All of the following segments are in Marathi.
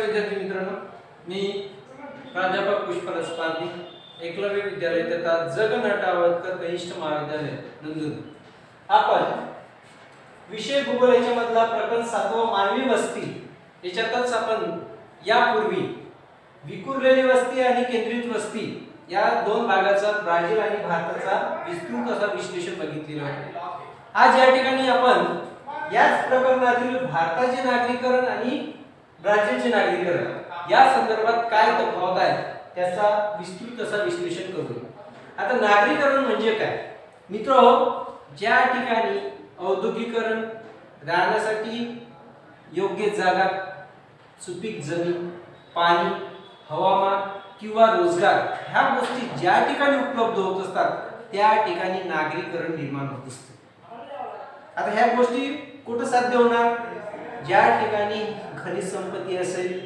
विद्यार्थी मित्रांनो, मी प्राध्यापक पुष्पराज पारधी, एकलव्य विद्यालय तथा जगन्नाथ आवडकर कनिष्ठ महाविद्यालय नंदुरबार। आपण विषय भूगोल याच्यामधला प्रकरण 7 मानवी वस्ती याच्यातच आपण यापूर्वी विखुरलेली वस्ती आणि केंद्रित वस्ती या दोन भागाचा ब्राझील आणि भारताचा विस्तृत असा विश्लेषण बघितलेलं आहे। आज या ठिकाणी आपण याच प्रकरणातील भारताचे नागरीकरण आणि ब्राझीलचे नागरीकरण या संदर्भात काय तफावत आहे त्याचा विस्तृत असा विश्लेषण करू। आता नागरीकरण म्हणजे काय मित्रहो, ज्या ठिकाणी औद्योगिकरण, राहण्यासाठी योग्य जागा, सुपीक जमीन, पाणी, हवामान किंवा रोजगार ह्या गोष्टी ज्या ठिकाणी उपलब्ध होत असतात त्या ठिकाणी नागरीकरण निर्माण होत असते। आता ह्या गोष्टी कुठे साध्य होणार? ज्या ठिकाणी खनिज संपत्ती असेल,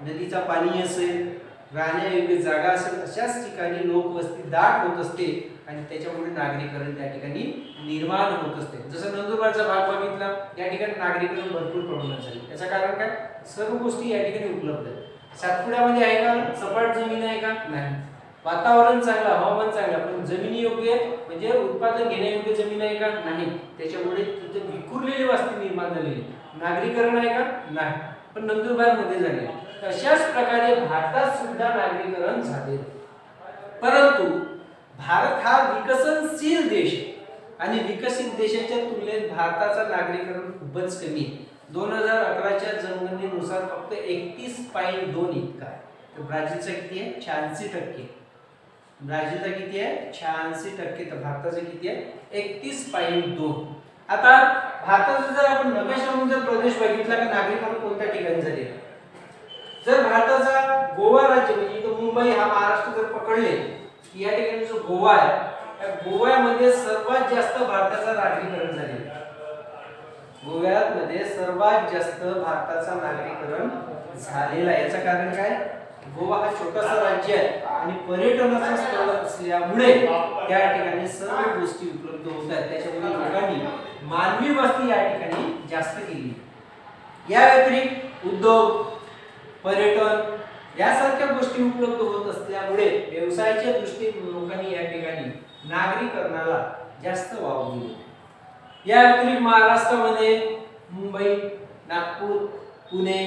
नदीचा पाणी असेल, राहण्यायोग्य जागा असेल, अशाच ठिकाणी लोकवस्ती दाट होत असते आणि त्याच्यामुळे नागरीकरण त्या ठिकाणी निर्माण होत असते। जसं नंदुरबारचा भाग बघितला, या ठिकाणी नागरीकरण भरपूर प्रमाणात झाले। याचं कारण काय? सर्व गोष्टी या ठिकाणी उपलब्ध आहेत। सातपुड्यामध्ये आहे का सपाट जमीन आहे का? नाही। वातावरण चांगलं, हवामान चांगलं, पण जमिनी योग्य म्हणजे उत्पादन घेण्यायोग्य जमीन आहे का? नाही। त्याच्यामुळे तिथे विखुरलेली वस्ती निर्माण झालेली। नागरीकरण आहे का? नाही। पण नंदुरबार मध्ये झाले। अशाच प्रकारे भारतात सुद्धा नागरीकरण झाले। परंतु भारत हा विकसनशील देश आणि विकसित देशाच्या तुलनेत भारताचा नागरीकरण खूपच कमी आहे। 2011च्या जनगणनेनुसार फक्त 31.2 इतका आहे। तर ब्राझीलचा किती आहे? 86%। ब्राझीलचा किती आहे? 86%। तर भारताचा किती आहे? 31.2। आता भारताचा जर आपण नकाशावरून जर प्रदेश बघितला की नागरीकरण कोणत्या ठिकाणी झाले, जर भारताचा गोवा राज्य म्हणजे तो मुंबई हा महाराष्ट्र जर पकडले की या ठिकाणी जो गोवा आहे, त्या गोव्यामध्ये सर्वात जास्त भारताचा नागरीकरण झाले। गोव्यामध्ये सर्वात जास्त भारताचा नागरीकरण झालेला आहे। याचं कारण काय? गोवा हा छोटासा राज्य आहे आणि पर्यटनाचं स्थळ असल्यामुळे त्या ठिकाणी सर्व गोष्टी उपलब्ध होत आहेत। त्याच्यामुळे लोकांनी मानवी वस्ती या ठिकाणी जास्त केली। या व्यतिरिक्त उद्योग, पर्यटन यासारख्या गोष्टी उपलब्ध होत असल्यामुळे व्यवसायाच्या दृष्टीने लोकांनी या ठिकाणी नागरीकरणाला जास्त वाव दिले। या व्यतिरिक्त महाराष्ट्रामध्ये मुंबई, नागपूर, पुणे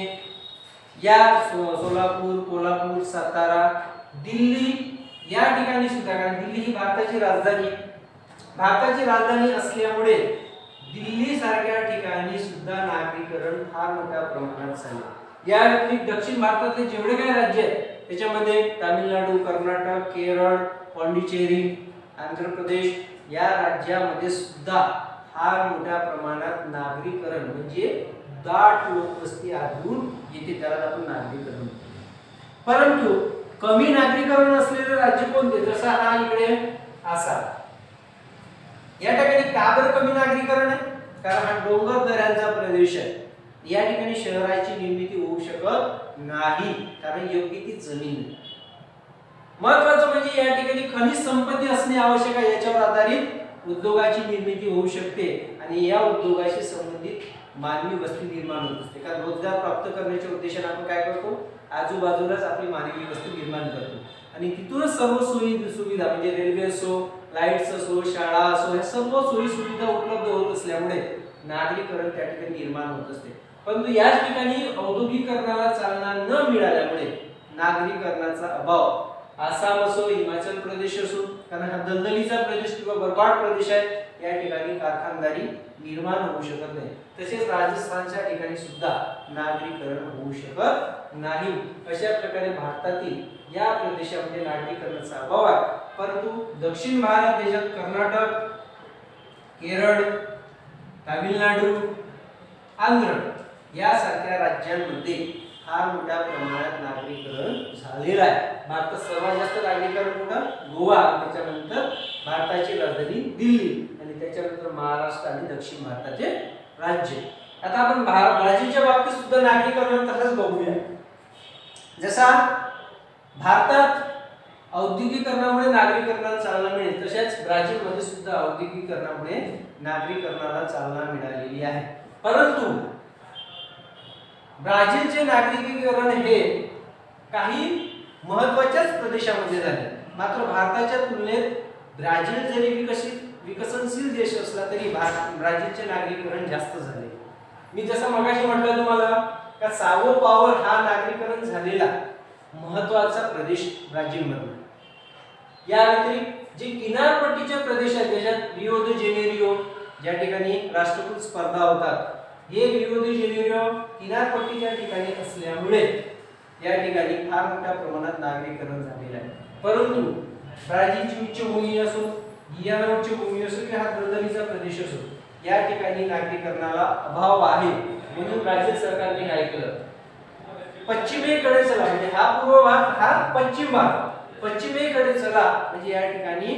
या सोलापूर, कोल्हापूर, सातारा, दिल्ली या ठिकाणी सुद्धा, कारण दिल्ली ही भारताची राजधानी आहे, भारताची राजधानी असल्यामुळे दिल्ली सारख्या ठिकाणी सुद्धा नागरीकरण फार मोठ्या प्रमाणात झाले। या व्यतिरिक्त दक्षिण भारतातले जेवढे काही राज्य आहेत त्याच्यामध्ये तामिळनाडू, कर्नाटक, केरळ, पांडिचेरी, आंध्र प्रदेश या राज्यामध्ये सुद्धा फार मोठ्या प्रमाणात नागरीकरण म्हणजे दाट लोकवस्ती आढळून येते, त्याला आपण नागरीकरण। परंतु कमी नागरीकरण असलेले राज्य कोणते? जसा हा इकडे आसाम, या ठिकाणी का बरं कमी नागरीकरण आहे? कारण हा डोंगर दऱ्यांचा प्रदेश आहे। या ठिकाणी शहराची निर्मिती होऊ शकत नाही, कारण योग्य ती जमीन नाही। महत्त्वाचं म्हणजे या ठिकाणी खनिज संपत्ती असणे आवश्यक आहे। याच्यावर आधारित उद्योगाची निर्मिती होऊ शकते आणि या उद्योगाशी संबंधित मानवी वस्ती निर्माण होत असते। कारण रोजगार प्राप्त करण्याच्या उद्देशाने आपण काय करतो? आजूबाजूलाच आपली मानवी वस्ती निर्माण करतो आणि तिथूनच सर्व सोयी सुविधा म्हणजे रेल्वे असो, लाईट्स असो, शाळा असो, या सर्व सोयी सुविधा उपलब्ध होत असल्यामुळे नागरीकरण त्या ठिकाणी निर्माण होत असते। परंतु याच ठिकाणी औद्योगिकरणाला चालना न मिळाल्यामुळे नागरीकरणाचा अभाव आसाम असो, हिमाचल प्रदेश असो, कारण हा दलदलीचा प्रदेश किंवा बर्फाळ प्रदेश आहे, या ठिकाणी कारखानदारी निर्माण होऊ शकत नाही। तसेच राजस्थानच्या ठिकाणी सुद्धा नागरीकरण होऊ शकत नाही। अशा प्रकारे भारतातील या प्रदेशामध्ये नागरीकरणाचा अभाव आहे। परंतु दक्षिण भारत देशात कर्नाटक, केरळ, तामिळनाडू, आंध्र यासारख्या राज्यांमध्ये फार मोठ्या प्रमाणात नागरीकरण झालेलं आहे। भारतात सर्वात जास्त नागरीकरण कुठं? गोवा, त्याच्यानंतर भारताची राजधानी दिल्ली आणि त्याच्यानंतर महाराष्ट्र आणि दक्षिण भारताचे राज्य। आता आपण ब्राझीलच्या बाबतीत सुद्धा नागरीकरण तसंच बघूया। जसा भारतात औद्योगिकरणामुळे नागरीकरणाला चालना मिळेल, तशाच ब्राझीलमध्ये सुद्धा औद्योगिकरणामुळे नागरीकरणाला चालना मिळालेली आहे। परंतु ब्राझीलचे नागरिकीकरण हे काही महत्त्वाच्याच प्रदेशामध्ये झाले, मात्र भारताच्या तुलनेत ब्राझील जरी विकसनशील देश असला तरी ब्राझीलचे नागरीकरण जास्त झाले। मी जसं मगाशी म्हटलं तुम्हाला का साओ पावलो हा नागरीकरण झालेला महत्त्वाचा प्रदेश ब्राझील मधला। या व्यतिरिक्त जे किनारपट्टीचे प्रदेश आहेत त्याच्यात रिओ दे जेनेरियो ज्या ठिकाणी राष्ट्रकुल स्पर्धा होतात, हे रिओ दे जेनेरियो किनारपट्टीच्या ठिकाणी असल्यामुळे या ठिकाणी फार मोठ्या प्रमाणात नागरीकरण झालेलं आहे। परंतु ब्राझीलची उच्चभूमी असो, गियाना उच्चभूमी असो किंवा हा दलदलीचा प्रदेश असो, या ठिकाणी नागरीकरणाला अभाव आहे। म्हणून ब्राझील सरकारने काय केलं, पश्चिमेकडे चला, म्हणजे हा पूर्व भाग हा पश्चिम भाग, पश्चिमेकडे चला म्हणजे या ठिकाणी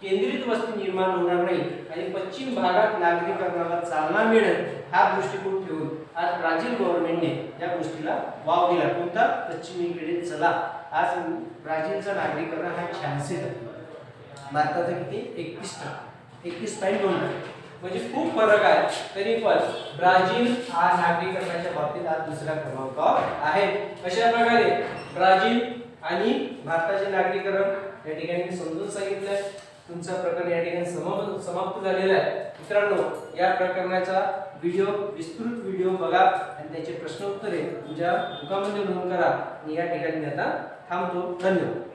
केंद्रित वस्ती निर्माण होणार नाही आणि पश्चिम भागात नागरीकरणाला चालना मिळेल हा दृष्टिकोन ठेवून आज ब्राझील गव्हर्नमेंटने या गोष्टीला वाव दिला। कोणता? पश्चिमेकडे चला। आज ब्राझीलचा नागरीकरण हा 86%, भारताचा किती? 31.2%, म्हणजे खूप फरक आहे। तरी पण ब्राझील हा नागरीकरणाच्या बाबतीत आज दुसऱ्या क्रमांकावर आहे। अशा प्रकारे ब्राझील आणि भारताचे नागरीकरण या ठिकाणी मी समजून सांगितलंय। तुमचा प्रकरण या ठिकाणी समाप्त झालेला आहे। मित्रांनो, या प्रकरणाचा विस्तृत व्हिडिओ बघा आणि त्याचे प्रश्न उत्तरे तुमच्या बुकामध्ये नोंद करा। आणि या ठिकाणी आता थांबतो। धन्यवाद।